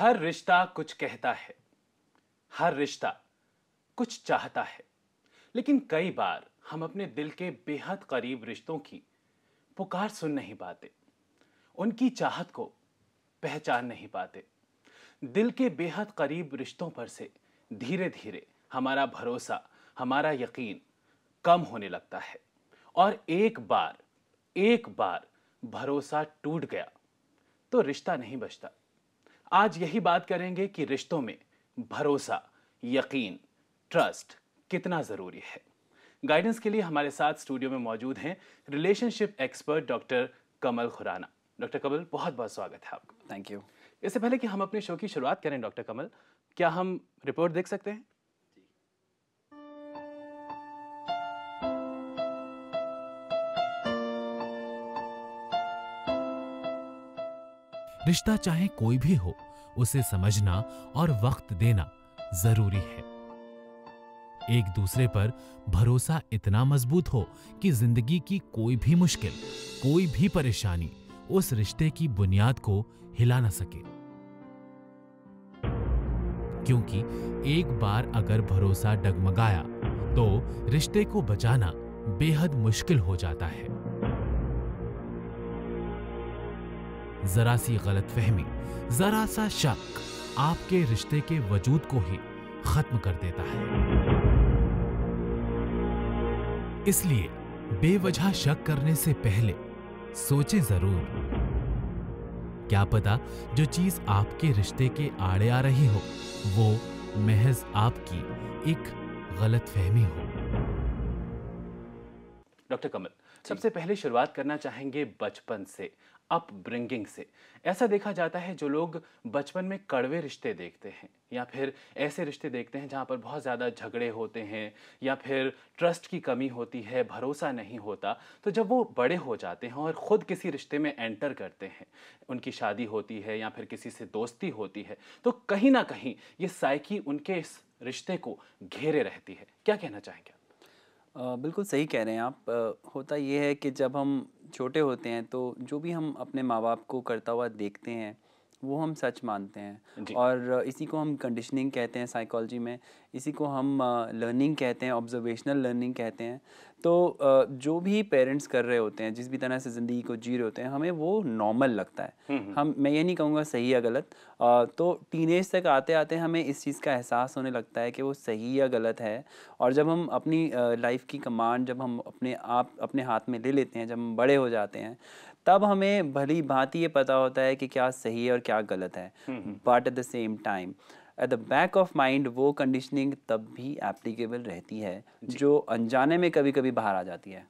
हर रिश्ता कुछ कहता है, हर रिश्ता कुछ चाहता है, लेकिन कई बार हम अपने दिल के बेहद करीब रिश्तों की पुकार सुन नहीं पाते, उनकी चाहत को पहचान नहीं पाते। दिल के बेहद करीब रिश्तों पर से धीरे धीरे हमारा भरोसा, हमारा यकीन कम होने लगता है और एक बार भरोसा टूट गया तो रिश्ता नहीं बचता। आज यही बात करेंगे कि रिश्तों में भरोसा, यकीन, ट्रस्ट कितना जरूरी है। गाइडेंस के लिए हमारे साथ स्टूडियो में मौजूद हैं रिलेशनशिप एक्सपर्ट डॉक्टर कमल खुराना। डॉक्टर कमल, बहुत बहुत स्वागत है आपका। Thank you. इससे पहले कि हम अपने शो की शुरुआत करें डॉक्टर कमल, क्या हम रिपोर्ट देख सकते हैं? रिश्ता चाहे कोई भी हो, उसे समझना और वक्त देना जरूरी है। एक दूसरे पर भरोसा इतना मजबूत हो कि जिंदगी की कोई भी मुश्किल, कोई भी परेशानी उस रिश्ते की बुनियाद को हिला ना सके। क्योंकि एक बार अगर भरोसा डगमगाया तो रिश्ते को बचाना बेहद मुश्किल हो जाता है। जरा सी गलतफहमी, जरा सा शक आपके रिश्ते के वजूद को ही खत्म कर देता है। इसलिए बेवजह शक करने से पहले सोचें जरूर। क्या पता जो चीज आपके रिश्ते के आड़े आ रही हो वो महज आपकी एक गलतफहमी हो। डॉक्टर कमल, सबसे पहले शुरुआत करना चाहेंगे बचपन से, अपब्रिंगिंग से। ऐसा देखा जाता है जो लोग बचपन में कड़वे रिश्ते देखते हैं या फिर ऐसे रिश्ते देखते हैं जहाँ पर बहुत ज़्यादा झगड़े होते हैं या फिर ट्रस्ट की कमी होती है, भरोसा नहीं होता, तो जब वो बड़े हो जाते हैं और ख़ुद किसी रिश्ते में एंटर करते हैं, उनकी शादी होती है या फिर किसी से दोस्ती होती है, तो कहीं ना कहीं ये साइकी उनके इस रिश्ते को घेरे रहती है। क्या कहना चाहेंगे? बिल्कुल सही कह रहे हैं आप। होता ये है कि जब हम छोटे होते हैं तो जो भी हम अपने माँ बाप को करता हुआ देखते हैं वो हम सच मानते हैं जी। और इसी को हम कंडीशनिंग कहते हैं साइकोलॉजी में। इसी को हम लर्निंग कहते हैं, ऑब्जर्वेशनल लर्निंग कहते हैं। तो जो भी पेरेंट्स कर रहे होते हैं, जिस भी तरह से ज़िंदगी को जी रहे होते हैं, हमें वो नॉर्मल लगता है। मैं ये नहीं कहूँगा सही या गलत। तो टीनेज तक आते आते हमें इस चीज़ का एहसास होने लगता है कि वो सही या गलत है। और जब हम अपनी लाइफ की कमांड जब हम अपने हाथ में ले लेते हैं, जब हम बड़े हो जाते हैं, तब हमें भली भांति ये पता होता है कि क्या सही है और क्या गलत है। But at the same time at the back of mind वो कंडीशनिंग तब भी एप्लीकेबल रहती है जो अनजाने में कभी कभी बाहर आ जाती है।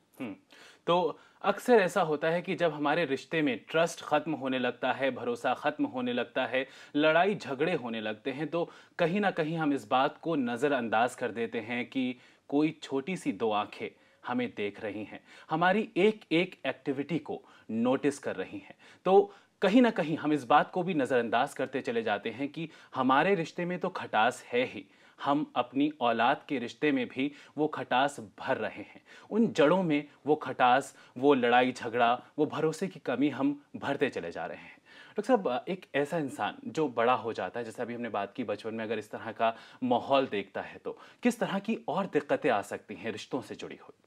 तो अक्सर ऐसा होता है कि जब हमारे रिश्ते में ट्रस्ट खत्म होने लगता है, भरोसा खत्म होने लगता है, लड़ाई झगड़े होने लगते हैं, तो कहीं ना कहीं हम इस बात को नज़रअंदाज कर देते हैं कि कोई छोटी सी दो आंखें हमें देख रही हैं, हमारी एक एक एक्टिविटी को नोटिस कर रही हैं। तो कहीं ना कहीं हम इस बात को भी नज़रअंदाज करते चले जाते हैं कि हमारे रिश्ते में तो खटास है ही, हम अपनी औलाद के रिश्ते में भी वो खटास भर रहे हैं। उन जड़ों में वो खटास, वो लड़ाई झगड़ा, वो भरोसे की कमी हम भरते चले जा रहे हैं। डॉक्टर साहब, एक ऐसा इंसान जो बड़ा हो जाता है, जैसे अभी हमने बात की, बचपन में अगर इस तरह का माहौल देखता है तो किस तरह की और दिक्कतें आ सकती हैं रिश्तों से जुड़ी हुई?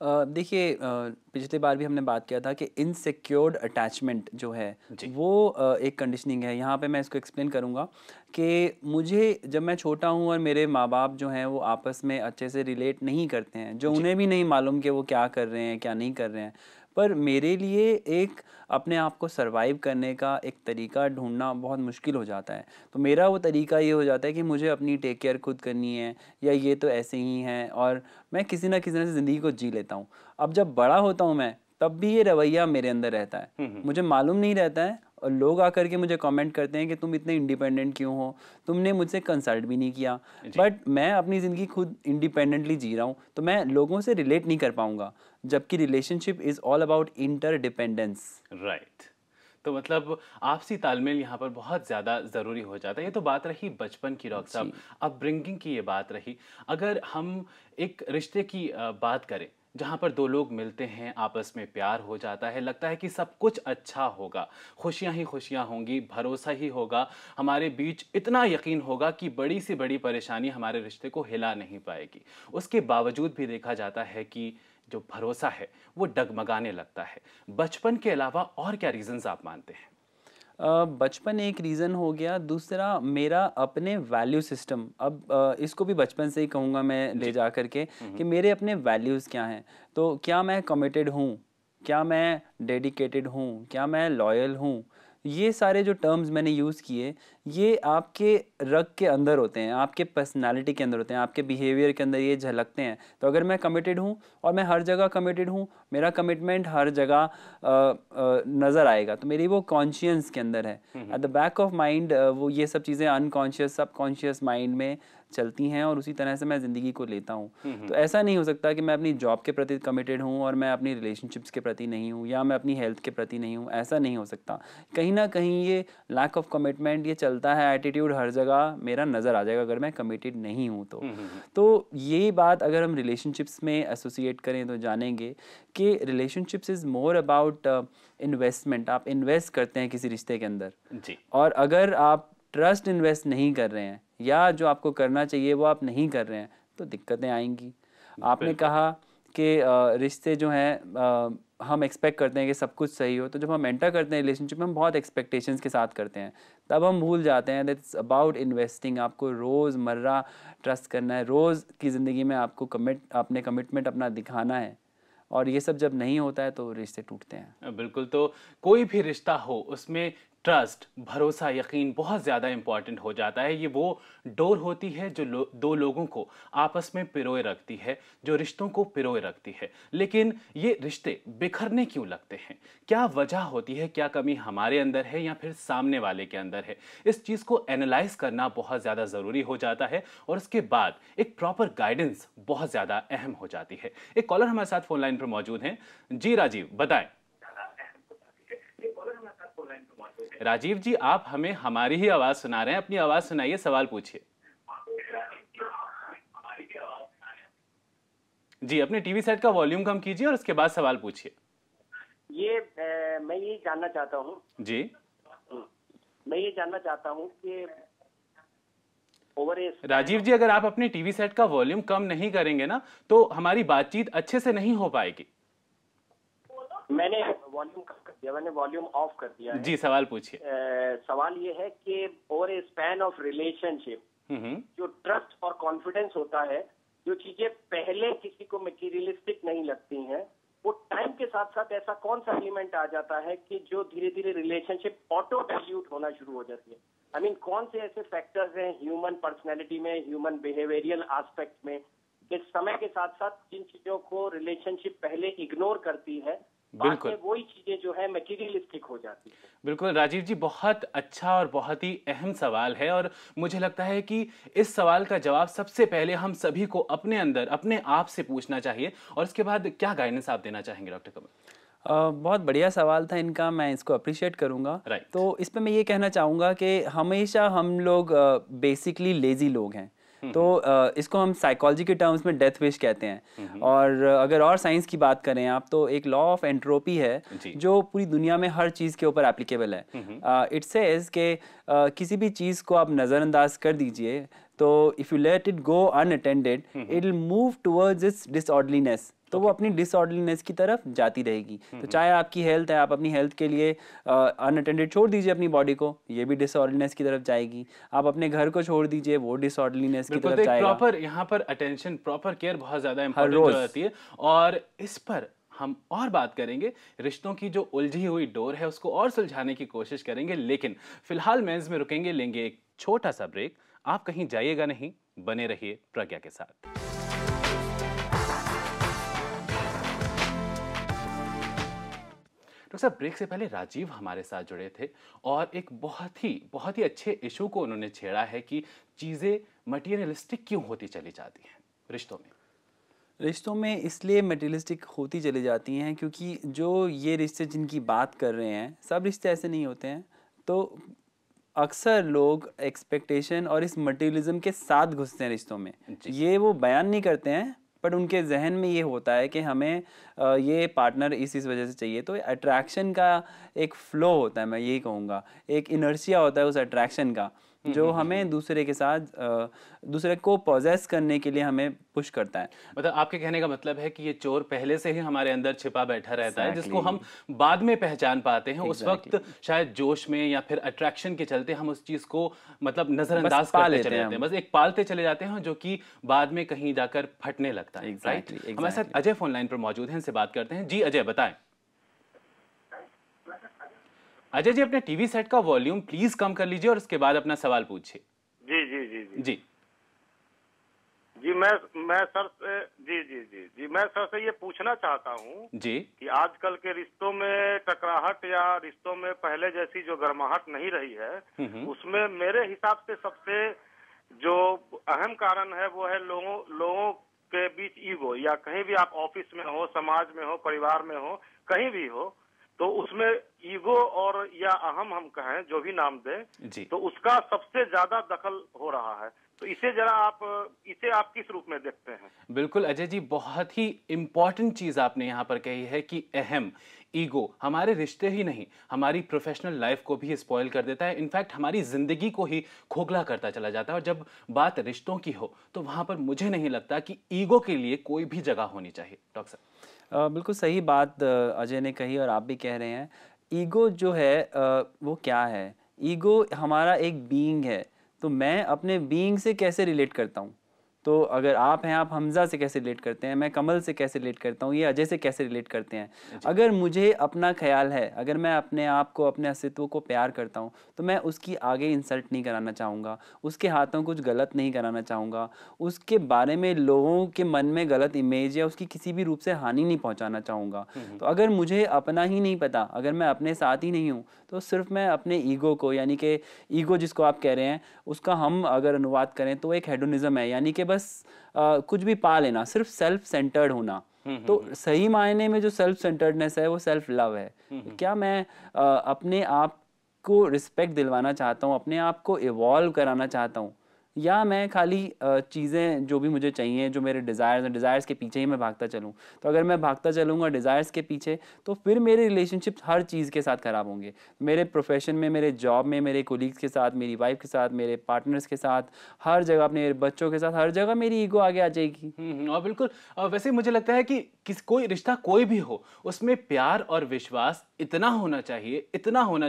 देखिए, पिछली बार भी हमने बात किया था कि इनसिक्योर्ड अटैचमेंट जो है वो एक कंडीशनिंग है। यहाँ पे मैं इसको एक्सप्लेन करूँगा कि मुझे जब मैं छोटा हूँ और मेरे माँ बाप जो हैं वो आपस में अच्छे से रिलेट नहीं करते हैं, जो उन्हें भी नहीं मालूम कि वो क्या कर रहे हैं क्या नहीं कर रहे हैं, पर मेरे लिए एक अपने आप को सरवाइव करने का एक तरीका ढूंढना बहुत मुश्किल हो जाता है। तो मेरा वो तरीका ये हो जाता है कि मुझे अपनी टेक केयर खुद करनी है या ये तो ऐसे ही हैं, और मैं किसी ना किसी तरह से ज़िंदगी को जी लेता हूँ। अब जब बड़ा होता हूँ मैं, तब भी ये रवैया मेरे अंदर रहता है। मुझे मालूम नहीं रहता है और लोग आकर के मुझे कमेंट करते हैं कि तुम इतने इंडिपेंडेंट क्यों हो, तुमने मुझसे कंसल्ट भी नहीं किया। बट मैं अपनी ज़िंदगी खुद इंडिपेंडेंटली जी रहा हूँ, तो मैं लोगों से रिलेट नहीं कर पाऊँगा, जबकि relationship is all about interdependence. Right. तो मतलब आपसी तालमेल यहाँ पर बहुत ज़्यादा ज़रूरी हो जाता है। ये तो बात रही बचपन की डॉक्टर साहब, अपब्रिंगिंग की ये बात रही। अगर हम एक रिश्ते की बात करें जहाँ पर दो लोग मिलते हैं, आपस में प्यार हो जाता है, लगता है कि सब कुछ अच्छा होगा, खुशियाँ ही खुशियाँ होंगी, भरोसा ही होगा, हमारे बीच इतना यकीन होगा कि बड़ी से बड़ी परेशानी हमारे रिश्ते को हिला नहीं पाएगी। उसके बावजूद भी देखा जाता है कि जो भरोसा है वो डगमगाने लगता है। बचपन के अलावा और क्या रीजंस आप मानते हैं? बचपन एक रीज़न हो गया, दूसरा मेरा अपने वैल्यू सिस्टम। अब इसको भी बचपन से ही कहूँगा मैं ले जा कर के कि मेरे अपने वैल्यूज़ क्या हैं। तो क्या मैं कमिटेड हूँ, क्या मैं डेडिकेटेड हूँ, क्या मैं लॉयल हूँ। ये सारे जो टर्म्स मैंने यूज़ किए, ये आपके रग के अंदर होते हैं, आपके पर्सनालिटी के अंदर होते हैं, आपके बिहेवियर के अंदर ये झलकते हैं। तो अगर मैं कमिटेड हूँ और मैं हर जगह कमिटेड हूँ, मेरा कमिटमेंट हर जगह नज़र आएगा, तो मेरी वो कॉन्शियस के अंदर है, at the back of mind. वो ये सब चीज़ें अनकॉन्शियस सबकॉन्शियस माइंड में चलती हैं और उसी तरह से मैं ज़िंदगी को लेता हूँ। तो ऐसा नहीं हो सकता कि मैं अपनी जॉब के प्रति कमिटेड हूँ और मैं अपनी रिलेशनशिप्स के प्रति नहीं हूँ, या मैं अपनी हेल्थ के प्रति नहीं हूँ। ऐसा नहीं हो सकता। कहीं ना कहीं ये लैक ऑफ कमिटमेंट ये चलता है, एटीट्यूड हर जगह मेरा नज़र आ जाएगा अगर मैं कमिटेड नहीं हूँ तो ये बात अगर हम रिलेशनशिप्स में एसोसिएट करें तो जानेंगे कि relationships is more about investment. आप इन्वेस्ट करते हैं किसी रिश्ते के अंदर जी। और अगर आप ट्रस्ट इन्वेस्ट नहीं कर रहे हैं या जो आपको करना चाहिए वो आप नहीं कर रहे हैं तो दिक्कतें आएंगी। आपने कहा कि रिश्ते जो हैं हम एक्सपेक्ट करते हैं कि सब कुछ सही हो, तो जब हम एंटर करते हैं रिलेशनशिप में हम बहुत एक्सपेक्टेशंस के साथ करते हैं, तब हम भूल जाते हैं दैट इट्स अबाउट इन्वेस्टिंग। आपको रोज़मर्रा ट्रस्ट करना है, रोज़ की ज़िंदगी में आपको अपने कमिटमेंट अपना दिखाना है, और ये सब जब नहीं होता है तो रिश्ते टूटते हैं। बिल्कुल। तो कोई भी रिश्ता हो उसमें ट्रस्ट, भरोसा, यकीन बहुत ज़्यादा इंपॉर्टेंट हो जाता है। ये वो डोर होती है जो दो लोगों को आपस में पिरोए रखती है, जो रिश्तों को पिरोए रखती है। लेकिन ये रिश्ते बिखरने क्यों लगते हैं? क्या वजह होती है? क्या कमी हमारे अंदर है या फिर सामने वाले के अंदर है? इस चीज़ को एनालाइज करना बहुत ज़्यादा ज़रूरी हो जाता है और उसके बाद एक प्रॉपर गाइडेंस बहुत ज़्यादा अहम हो जाती है। एक कॉलर हमारे साथ फोन लाइन पर मौजूद हैं। जी राजीव, बताएं। राजीव जी, आप हमें हमारी ही आवाज सुना रहे हैं, अपनी आवाज सुनाइए, सवाल पूछिए। जी, अपने टीवी सेट का वॉल्यूम कम कीजिए और उसके बाद सवाल पूछिए। मैं ये जानना चाहता हूँ जी, मैं ये जानना चाहता हूँ कि राजीव जी, अगर आप अपने टीवी सेट का वॉल्यूम कम नहीं करेंगे ना तो हमारी बातचीत अच्छे से नहीं हो पाएगी। मैंने वॉल्यूम ऑफ कर दिया है। जी, सवाल पूछिए। सवाल ये है कि over A span of relationship जो ट्रस्ट और कॉन्फिडेंस होता है, जो चीजें पहले किसी को मटेरियलिस्टिक नहीं लगती हैं, वो टाइम के साथ साथ ऐसा कौन सा एलिमेंट आ जाता है कि जो धीरे धीरे रिलेशनशिप ऑटो डाइल्यूट होना शुरू हो जाती है? आई मीन कौन से ऐसे फैक्टर्स हैं ह्यूमन पर्सनैलिटी में, ह्यूमन बिहेवियरल एस्पेक्ट में, कि समय के साथ साथ जिन चीजों को रिलेशनशिप पहले इग्नोर करती है, बिल्कुल वही चीजें जो है मटेरियलिस्टिक हो जाती है? बिल्कुल राजीव जी, बहुत अच्छा और बहुत ही अहम सवाल है और मुझे लगता है कि इस सवाल का जवाब सबसे पहले हम सभी को अपने अंदर अपने आप से पूछना चाहिए। और इसके बाद क्या गाइडेंस आप देना चाहेंगे डॉक्टर कमल? बहुत बढ़िया सवाल था इनका, मैं इसको अप्रिशिएट करूँगा। Right. तो इस पे मैं ये कहना चाहूँगा कि हमेशा हम लोग बेसिकली लेज़ी लोग हैं। तो इसको हम साइकोलॉजी के टर्म्स में डेथ विश कहते हैं। और अगर और साइंस की बात करें आप, तो एक लॉ ऑफ एंट्रोपी है जो पूरी दुनिया में हर चीज़ के ऊपर एप्लीकेबल है। इट सेज कि किसी भी चीज़ को आप नज़रअंदाज कर दीजिए तो if you let it go unattended it will move towards its disorderliness. तो वो अपनी डिसऑर्डरलीनेस की तरफ जाती रहेगी। तो चाहे आपकी हेल्थ है, आप अपनी हेल्थ के लिए अनअटेंडेड छोड़ दीजिए अपनी बॉडी को, ये भी डिसऑर्डरलीनेस की तरफ जाएगी। आप अपने घर को छोड़ दीजिए, वो डिसऑर्डरलीनेस की तरफ जाएगा। प्रॉपर यहाँ पर अटेंशन, प्रॉपर केयर बहुत ज्यादा इंपॉर्टेंट हो जाती है। और इस पर हम और बात करेंगे, रिश्तों की जो उलझी हुई डोर है उसको और सुलझाने की कोशिश करेंगे। लेकिन फिलहाल मेंस में रुकेंगे, लेंगे एक छोटा सा ब्रेक। आप कहीं जाइएगा नहीं, बने रहिए प्रज्ञा के साथ। डॉक्टर साहब, ब्रेक से पहले राजीव हमारे साथ जुड़े थे और एक बहुत ही अच्छे इशू को उन्होंने छेड़ा है कि चीज़ें मटीरियलिस्टिक क्यों होती चली जाती हैं रिश्तों में। इसलिए मटेरियलिस्टिक होती चली जाती हैं क्योंकि जो ये रिश्ते जिनकी बात कर रहे हैं, सब रिश्ते ऐसे नहीं होते हैं। तो अक्सर लोग एक्सपेक्टेशन और इस मटेरियलिज्म के साथ घुसते हैं रिश्तों में। ये वो बयान नहीं करते हैं बट उनके जहन में ये होता है कि हमें ये पार्टनर इस वजह से चाहिए। तो अट्रैक्शन का एक फ्लो होता है, मैं यही कहूँगा, एक इनर्शिया होता है उस अट्रैक्शन का, जो हमें दूसरे के साथ दूसरे को पोजेस करने के लिए हमें पुश करता है। मतलब आपके कहने का मतलब है कि ये चोर पहले से ही हमारे अंदर छिपा बैठा रहता है, जिसको हम बाद में पहचान पाते हैं। उस वक्त शायद जोश में या फिर अट्रैक्शन के चलते हम उस चीज को मतलब नजरअंदाज करते चले जाते हैं, बस एक पालते चले जाते हैं, जो कि बाद में कहीं जाकर फटने लगता है। राइट। हमारे साथ अजय फोन लाइन पर मौजूद हैं, इनसे बात करते हैं। जी अजय, बताएं। अजय जी, अपने टीवी सेट का वॉल्यूम प्लीज कम कर लीजिए और उसके बाद अपना सवाल पूछिए। जी जी जी जी जी जी मैं सर से मैं सर से ये पूछना चाहता हूँ जी कि आजकल के रिश्तों में टकराहट या रिश्तों में पहले जैसी जो गर्माहट नहीं रही है, उसमें मेरे हिसाब से सबसे जो अहम कारण है वो है लोगों के बीच ईगो। या कहीं भी आप ऑफिस में हो, समाज में हो, परिवार में हो, कहीं भी हो, तो उसमें ईगो और या अहम हम कहें जो भी नाम दें, तो उसका सबसे ज्यादा दखल हो रहा है। तो इसे आप किस रूप में देखते हैं? बिल्कुल अजय जी, बहुत ही इंपॉर्टेंट चीज आपने यहाँ पर कही है कि अहम ईगो हमारे रिश्ते ही नहीं, हमारी प्रोफेशनल लाइफ को भी स्पॉइल कर देता है। इनफैक्ट हमारी जिंदगी को ही खोखला करता चला जाता है। और जब बात रिश्तों की हो तो वहां पर मुझे नहीं लगता कि ईगो के लिए कोई भी जगह होनी चाहिए। डॉक्टर साहब, बिल्कुल सही बात अजय ने कही और आप भी कह रहे हैं। ईगो जो है वो क्या है? ईगो हमारा एक बीइंग है। तो मैं अपने बीइंग से कैसे रिलेट करता हूँ? तो अगर आप हैं, आप हमज़ा से कैसे रिलेट करते हैं, मैं कमल से कैसे रिलेट करता हूँ, ये अजय से कैसे रिलेट करते हैं। अगर मुझे अपना ख्याल है, अगर मैं अपने आप को, अपने अस्तित्व को प्यार करता हूँ, तो मैं उसकी आगे इंसल्ट नहीं कराना चाहूँगा, उसके हाथों कुछ गलत नहीं कराना चाहूँगा, उसके बारे में लोगों के मन में गलत इमेज या उसकी किसी भी रूप से हानि नहीं पहुँचाना चाहूँगा। तो अगर मुझे अपना ही नहीं पता, अगर मैं अपने साथ ही नहीं हूँ, तो सिर्फ मैं अपने ईगो को, यानी कि ईगो जिसको आप कह रहे हैं, उसका हम अगर अनुवाद करें तो एक हेडोनिज्म है, यानी कि बस कुछ भी पा लेना, सिर्फ सेल्फ सेंटर्ड होना। तो सही मायने में जो सेल्फ सेंटर्डनेस है वो सेल्फ लव है। क्या मैं अपने आप को रिस्पेक्ट दिलवाना चाहता हूँ, अपने आप को इवॉल्व कराना चाहता हूँ, या मैं खाली चीज़ें जो भी मुझे चाहिए, जो मेरे डिज़ायर्स हैं, डिज़ायर्स के पीछे ही मैं भागता चलूँ? तो अगर मैं भागता चलूँगा डिज़ायर्स के पीछे, तो फिर मेरे रिलेशनशिप हर चीज़ के साथ ख़राब होंगे। मेरे प्रोफेशन में, मेरे जॉब में, मेरे कोलीग्स के साथ, मेरी वाइफ के साथ, मेरे पार्टनर्स के साथ, हर जगह, अपने मेरे बच्चों के साथ, हर जगह मेरी ईगो आगे आ जाएगी। और बिल्कुल वैसे मुझे लगता है कि कोई रिश्ता कोई भी हो, उसमें प्यार और विश्वास इतना होना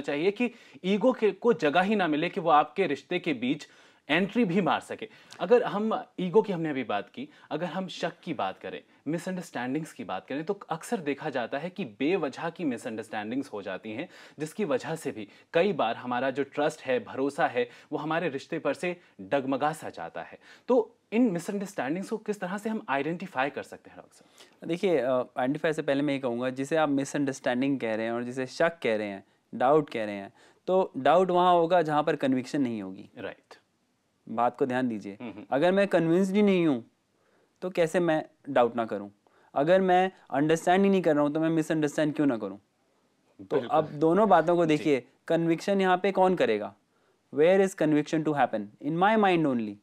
चाहिए कि ईगो को जगह ही ना मिले कि वो आपके रिश्ते के बीच एंट्री भी मार सके। अगर हम ईगो की, हमने अभी बात की, अगर हम शक की बात करें, मिसअंडरस्टैंडिंग्स की बात करें, तो अक्सर देखा जाता है कि बेवजह की मिसअंडरस्टैंडिंग्स हो जाती हैं, जिसकी वजह से भी कई बार हमारा जो ट्रस्ट है, भरोसा है, वो हमारे रिश्ते पर से डगमगा सा जाता है। तो इन मिसअंडरस्टैंडिंग्स को किस तरह से हम आइडेंटिफाई कर सकते हैं डॉक्टर साहब? देखिए, आइडेंटिफाई से पहले मैं ये कहूँगा, जिसे आप मिसअंडरस्टैंडिंग कह रहे हैं और जिसे शक कह रहे हैं, डाउट कह रहे हैं, तो डाउट वहाँ होगा जहाँ पर कन्विक्शन नहीं होगी। राइट। बात को ध्यान दीजिए। अगर मैं कन्विंस्ड ही नहीं हूँ तो कैसे मैं डाउट ना करूँ? अगर मैं अंडरस्टैंड ही नहीं कर रहा हूँ तो मैं मिसअंडरस्टैंड क्यों ना करूँ? तो अब दोनों बातों को देखिए, कन्विक्शन यहाँ पे कौन करेगा? Where is conviction to happen? In my mind only.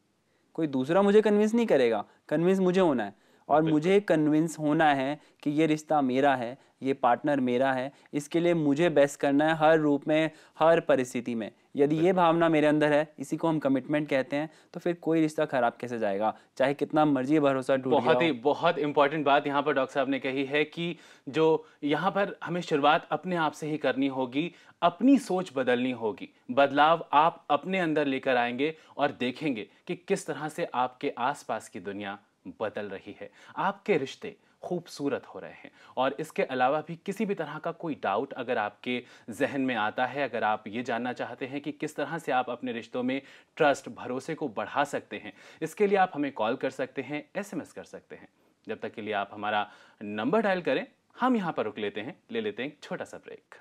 कोई दूसरा मुझे कन्विंस नहीं करेगा, कन्विंस मुझे होना है। और मुझे कन्विंस होना है कि ये रिश्ता मेरा है, ये पार्टनर मेरा है, इसके लिए मुझे बेस्ट करना है हर रूप में, हर परिस्थिति में। यदि ये भावना मेरे अंदर है, इसी को हम कमिटमेंट कहते हैं, तो फिर कोई रिश्ता खराब कैसे जाएगा, चाहे कितना मर्जी भरोसा टूट गया हो। बहुत इंपॉर्टेंट बात यहाँ पर डॉक्टर साहब ने कही है कि जो यहाँ पर हमें शुरुआत अपने आप से ही करनी होगी, अपनी सोच बदलनी होगी। बदलाव आप अपने अंदर लेकर आएंगे और देखेंगे कि किस तरह से आपके आसपास की दुनिया बदल रही है, आपके रिश्ते खूबसूरत हो रहे हैं। और इसके अलावा भी किसी भी तरह का कोई डाउट अगर आपके जहन में आता है, अगर आप ये जानना चाहते हैं कि किस तरह से आप अपने रिश्तों में ट्रस्ट, भरोसे को बढ़ा सकते हैं, इसके लिए आप हमें कॉल कर सकते हैं, SMS कर सकते हैं। जब तक के लिए आप हमारा नंबर डायल करें, हम यहाँ पर रुक लेते हैं, ले लेते हैं एक छोटा सा ब्रेक।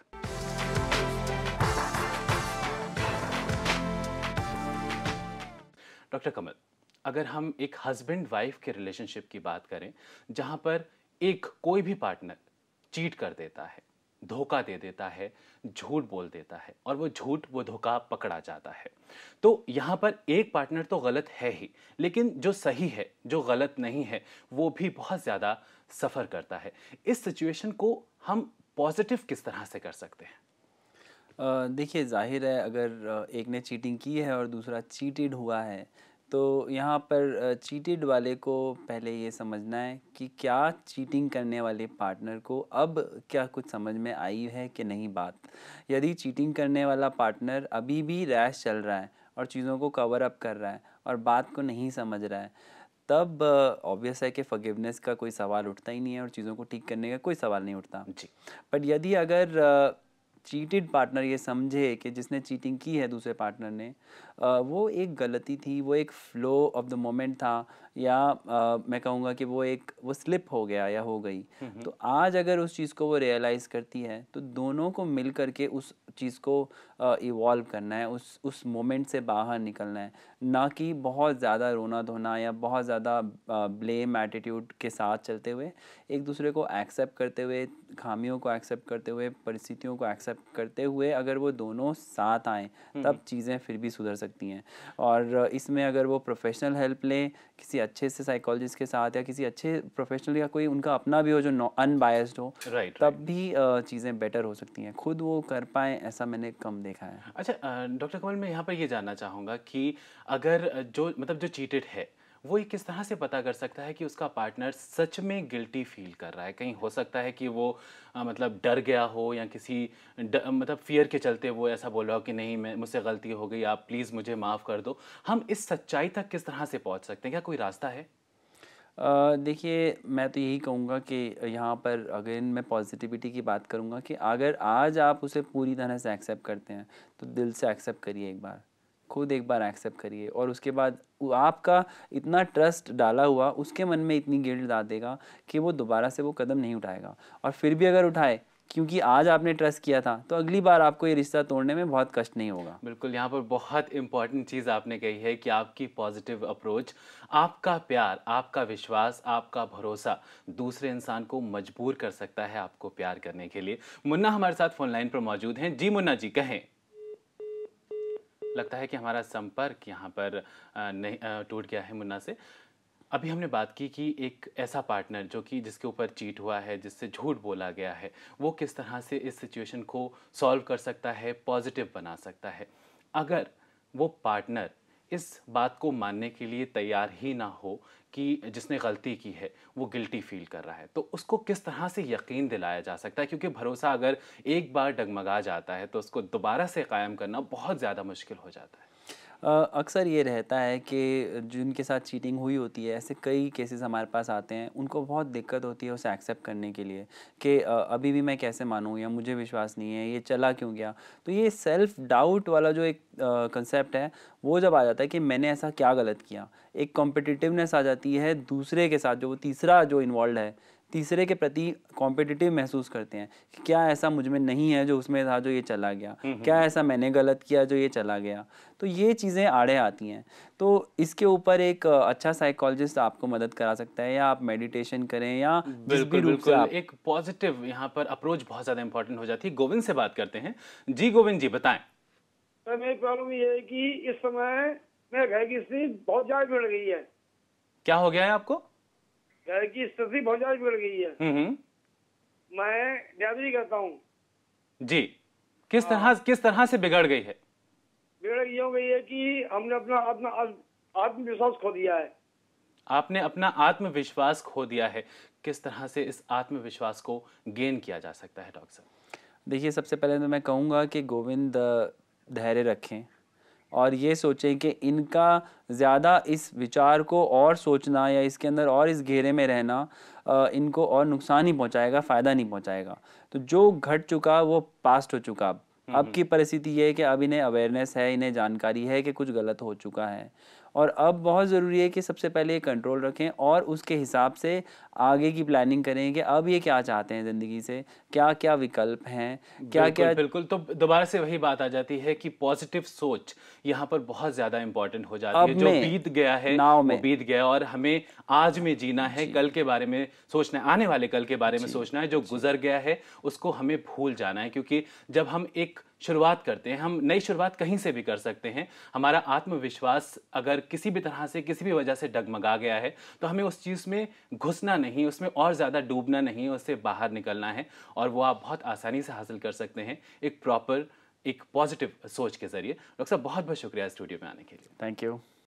डॉक्टर कमल, अगर हम एक हस्बैंड वाइफ के रिलेशनशिप की बात करें, जहां पर कोई भी पार्टनर चीट कर देता है, धोखा दे देता है, झूठ बोल देता है और वो झूठ वो धोखा पकड़ा जाता है। तो यहाँ पर एक पार्टनर तो गलत है ही, लेकिन जो सही है, जो गलत नहीं है, वो भी बहुत ज़्यादा सफ़र करता है। इस सिचुएशन को हम पॉजिटिव किस तरह से कर सकते हैं? देखिए, ज़ाहिर है अगर एक ने चीटिंग की है और दूसरा चीटेड हुआ है, तो यहाँ पर चीटेड वाले को पहले ये समझना है कि क्या चीटिंग करने वाले पार्टनर को अब क्या कुछ समझ में आई है कि नहीं बात। यदि चीटिंग करने वाला पार्टनर अभी भी रैश चल रहा है और चीज़ों को कवर अप कर रहा है और बात को नहीं समझ रहा है, तब ऑब्वियस है कि फॉरगिवनेस का कोई सवाल उठता ही नहीं है और चीज़ों को ठीक करने का कोई सवाल नहीं उठता जी। बट यदि अगर चीटेड पार्टनर ये समझे कि जिसने चीटिंग की है दूसरे पार्टनर ने, वो एक गलती थी, वो एक फ़्लो ऑफ द मोमेंट था, या मैं कहूँगा कि वो स्लिप हो गया या हो गई, तो आज अगर उस चीज़ को वो रियलाइज़ करती है तो दोनों को मिल करके उस चीज़ को इवॉल्व करना है, उस मोमेंट से बाहर निकलना है, ना कि बहुत ज़्यादा रोना धोना या बहुत ज़्यादा ब्लेम एटीट्यूड के साथ चलते हुए, एक दूसरे को एक्सेप्ट करते हुए, खामियों को एक्सेप्ट करते हुए, परिस्थितियों को एक्सेप्ट करते हुए अगर वो दोनों साथ आएँ तब चीज़ें फिर भी सुधर सकती हैं। और इसमें अगर वो प्रोफेशनल हेल्प लें किसी अच्छे से साइकोलॉजिस्ट के साथ या किसी अच्छे प्रोफेशनल या कोई उनका अपना भी हो जो अनबायस्ड हो, तब भी चीज़ें बेटर हो सकती हैं। खुद वो कर पाएँ ऐसा मैंने कम देखा है। अच्छा, डॉक्टर कमल, मैं यहाँ पर ये जानना चाहूँगा कि अगर जो चीटेड है वो ये किस तरह से पता कर सकता है कि उसका पार्टनर सच में गिल्टी फील कर रहा है? कहीं हो सकता है कि वो मतलब डर गया हो या किसी मतलब फियर के चलते वो ऐसा बोल रहा हो कि नहीं, मैं मुझसे गलती हो गई, आप प्लीज़ मुझे माफ़ कर दो। हम इस सच्चाई तक किस तरह से पहुँच सकते हैं? क्या कोई रास्ता है? देखिए, मैं तो यही कहूँगा कि यहाँ पर अगेन मैं पॉजिटिविटी की बात करूँगा कि अगर आज आप उसे पूरी तरह से एक्सेप्ट करते हैं तो दिल से एक्सेप्ट करिए, एक बार खुद एक बार एक्सेप्ट करिए, और उसके बाद आपका इतना ट्रस्ट डाला हुआ उसके मन में इतनी गिल्ट डाल देगा कि वो दोबारा से वो कदम नहीं उठाएगा। और फिर भी अगर उठाए, क्योंकि आज आपने ट्रस्ट किया था, तो अगली बार आपको ये रिश्ता तोड़ने में बहुत कष्ट नहीं होगा। बिल्कुल, यहाँ पर बहुत इम्पॉर्टेंट चीज़ आपने कही है कि आपकी पॉजिटिव अप्रोच, आपका प्यार, आपका विश्वास, आपका भरोसा दूसरे इंसान को मजबूर कर सकता है आपको प्यार करने के लिए। मुन्ना हमारे साथ फोन लाइन पर मौजूद हैं। जी मुन्ना जी, कहें। लगता है कि हमारा संपर्क यहाँ पर नहीं टूट गया है मुन्ना से। अभी हमने बात की कि एक ऐसा पार्टनर जो कि जिसके ऊपर चीट हुआ है, जिससे झूठ बोला गया है, वो किस तरह से इस सिचुएशन को सॉल्व कर सकता है, पॉजिटिव बना सकता है। अगर वो पार्टनर इस बात को मानने के लिए तैयार ही ना हो कि जिसने गलती की है वो गिल्टी फील कर रहा है, तो उसको किस तरह से यकीन दिलाया जा सकता है? क्योंकि भरोसा अगर एक बार डगमगा जाता है तो उसको दोबारा से कायम करना बहुत ज़्यादा मुश्किल हो जाता है। अक्सर ये रहता है कि जिनके साथ चीटिंग हुई होती है, ऐसे कई केसेस हमारे पास आते हैं, उनको बहुत दिक्कत होती है उसे एक्सेप्ट करने के लिए कि अभी भी मैं कैसे मानूँ, या मुझे विश्वास नहीं है, ये चला क्यों गया। तो ये सेल्फ डाउट वाला जो एक कंसेप्ट है, वो जब आ जाता है कि मैंने ऐसा क्या गलत किया, एक कॉम्पिटिटिवनेस आ जाती है दूसरे के साथ, जो वो तीसरा जो इन्वॉल्व है, तीसरे के प्रति कॉम्पिटिटिव महसूस करते हैं कि क्या ऐसा मुझ में नहीं है जो उसमें था जो ये चला गया, क्या ऐसा मैंने गलत किया जो ये चला गया। तो ये चीज़ें आड़े आती हैं। तो इसके ऊपर एक अच्छा साइकोलॉजिस्ट आपको मदद करा सकता है, या आप मेडिटेशन करें, या जिस भी रूप से आप एक पॉजिटिव यहाँ पर अप्रोच बहुत ज़्यादा इंपॉर्टेंट हो जाती है। गोविंद से बात करते हैं। जी गोविंद जी, बताएं। सर, मेरी प्रॉब्लम ये है कि इस समय मेरे घर की स्थिति बहुत ज्यादा बिगड़ गई है। क्या हो गया है आपको? घर की स्थिति बहुत ज्यादा बिगड़ गई है। मैं ड्राइवरी करता हूँ जी। किस तरह से बिगड़ गई है? बिगड़ ये हो गई है कि हमने अपना अपना आत्मविश्वास खो दिया है। आपने अपना आत्मविश्वास खो दिया है। किस तरह से इस आत्मविश्वास को गेन किया जा सकता है डॉक्टर साहब? देखिए, सबसे पहले तो मैं कहूँगा कि गोविंद धैर्य रखें और ये सोचें कि इनका ज़्यादा इस विचार को और सोचना या इसके अंदर और इस घेरे में रहना इनको और नुकसान ही पहुंचाएगा, फ़ायदा नहीं पहुंचाएगा। तो जो घट चुका वो पास्ट हो चुका। अब की परिस्थिति ये है कि अब इन्हें अवेयरनेस है, इन्हें जानकारी है कि कुछ गलत हो चुका है, और अब बहुत ज़रूरी है कि सबसे पहले ये कंट्रोल रखें और उसके हिसाब से आगे की प्लानिंग करें कि अब ये क्या चाहते हैं ज़िंदगी से, क्या क्या विकल्प हैं, क्या क्या। बिल्कुल। तो दोबारा से वही बात आ जाती है कि पॉजिटिव सोच यहाँ पर बहुत ज़्यादा इंपॉर्टेंट हो जाती है। जो बीत गया है वो बीत गया, और हमें आज में जीना है, कल के बारे में सोचना है, आने वाले कल के बारे में सोचना है। जो गुजर गया है उसको हमें भूल जाना है, क्योंकि जब हम एक शुरुआत करते हैं, हम नई शुरुआत कहीं से भी कर सकते हैं। हमारा आत्मविश्वास अगर किसी भी तरह से, किसी भी वजह से डगमगा गया है, तो हमें उस चीज़ में घुसना नहीं, उसमें और ज़्यादा डूबना नहीं, उससे बाहर निकलना है। और वो आप बहुत आसानी से हासिल कर सकते हैं एक पॉजिटिव सोच के जरिए। डॉक्टर साहब बहुत बहुत शुक्रिया स्टूडियो में आने के लिए। Thank you.